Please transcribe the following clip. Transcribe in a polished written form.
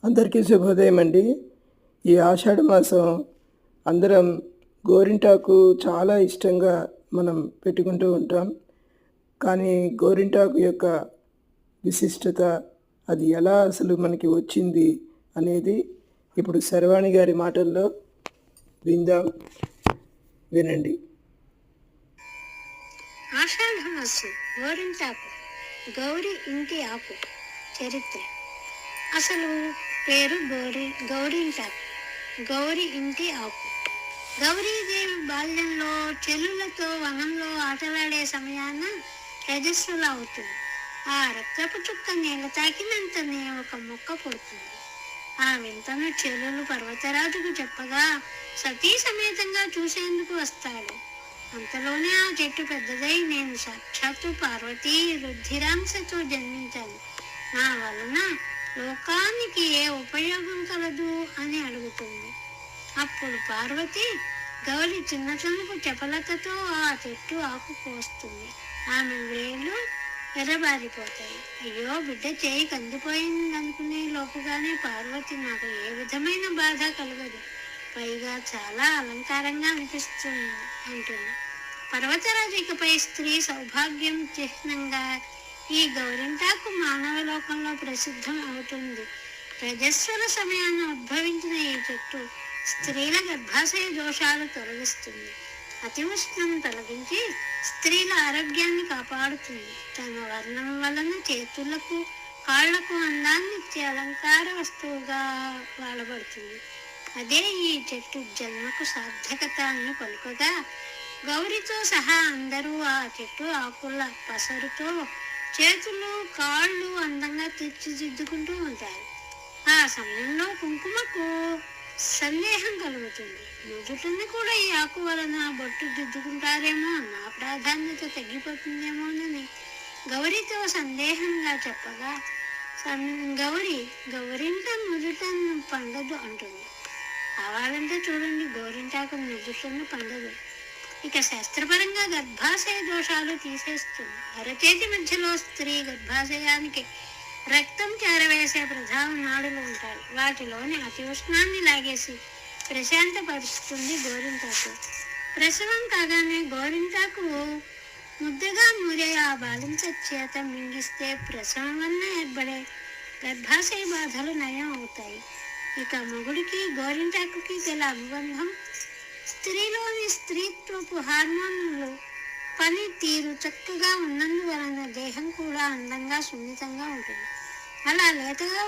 అందరికీ శుభోదయం అండి. ఈ ఆషాఢ మాసం అందరం గోరింటాకు చాలా ఇష్టంగా మనం పెట్టుకుంటూ ఉంటాం. కానీ గోరింటాకు యొక్క విశిష్టత, అది ఎలా అసలు మనకి వచ్చింది అనేది ఇప్పుడు శర్వాణి గారి మాటల్లో విందాం, వినండి. ఆషాఢ మాసం గోరింటాకు, గౌరీ ఇంటి ఆకు చరిత్ర. అసలు పేరు గౌరింటాకు, గౌరీ ఇంటి ఆకు. గౌరీదేవి బాల్యంలో చెల్లులతో వనంలో ఆటలాడే సమయాన రజస్సులా అవుతుంది. ఆ రక్తపు చుక్క నీళ్ళ తాకినంతనే ఒక మొక్క పుడుతుంది. ఆ వింతను చెల్లులు పర్వతరాజుకు చెప్పగా సతీ సమేతంగా చూసేందుకు వస్తాడు. అంతలోనే ఆ చెట్టు పెద్దదై, నేను సాక్షాత్తు పార్వతీ రుధిరాంశతో జన్మించాను, నా వలన లోకానికి ఏ ఉపయోగం కలదు అని అడుగుతుంది. అప్పుడు పార్వతి గౌరి చిన్నతనపు చపలతతో ఆ చెట్టు ఆకు కోస్తుంది. ఆమె వేళ్ళు ఎర్రబారిపోతాయి. అయ్యో, బిడ్డ చేయి కందిపోయింది అనుకునే లోపుగానే పార్వతి నాకు ఏ విధమైన బాధ కలగదు, పైగా చాలా అలంకారంగా అనిపిస్తుంది అంటుంది. పర్వతరాజు ఇకపై స్త్రీ సౌభాగ్యం చిహ్నంగా ఈ గౌరింటాకు మానవ లోకంలో ప్రసిద్ధం అవుతుంది. రజస్వల సమయాన్ని ఉద్భవించిన ఈ చెట్టు స్త్రీల గర్భాశయ దోషాలు తొలగిస్తుంది, అతి ఉష్ణం తొలగించి స్త్రీల ఆరోగ్యాన్ని కాపాడుతుంది. తన వర్ణం వలన చేతులకు కాళ్లకు అందాన్ని ఇచ్చే అలంకార వస్తువుగా వాడబడుతుంది. అదే ఈ చెట్టు జన్మకు సార్థకత అని పలుకగా గౌరితో సహా అందరూ ఆ చెట్టు ఆకుల పసరుతో చేతులు కాళ్ళు అందంగా తీర్చిదిద్దుకుంటూ ఉంటారు. ఆ సమయంలో కుంకుమకు సందేహం కలుగుతుంది. నుదుటిని కూడా ఈ ఆకు వలన బొట్టు దిద్దుకుంటారేమో, నా ప్రాధాన్యత తగ్గిపోతుందేమోనని గౌరితో సందేహంగా చెప్పగా గౌరింట నుదుటను పండదు అంటుంది. కావాలంటే చూడండి, గోరింటాకు నుదుటను పండదు. ఇక శాస్త్రపరంగా గర్భాశయ దోషాలు తీసేస్తుంది. అరచేతి మధ్యలో స్త్రీ గర్భాశయానికి రక్తం చేరవేసే ప్రధాన నాడులు ఉంటాయి. వాటిలోని అతి ఉష్ణాన్ని లాగేసి ప్రశాంతపరుస్తుంది గోరింటాకు. ప్రసవం కాగానే గోరింటాకు ముద్దగా నూరే ఆ బాలింత చేత మింగిస్తే ప్రసవం వల్ల ఏర్పడే గర్భాశయ బాధలు నయం అవుతాయి. ఇక మొగుడికి గోరింటాకుకి గల అనుబంధం, స్త్రీలోని స్త్రీత్వపు హార్మోన్లు పని తీరు చక్కగా ఉన్నందువలన దేహం కూడా అందంగా సున్నితంగా ఉంటుంది. అలా లేతగా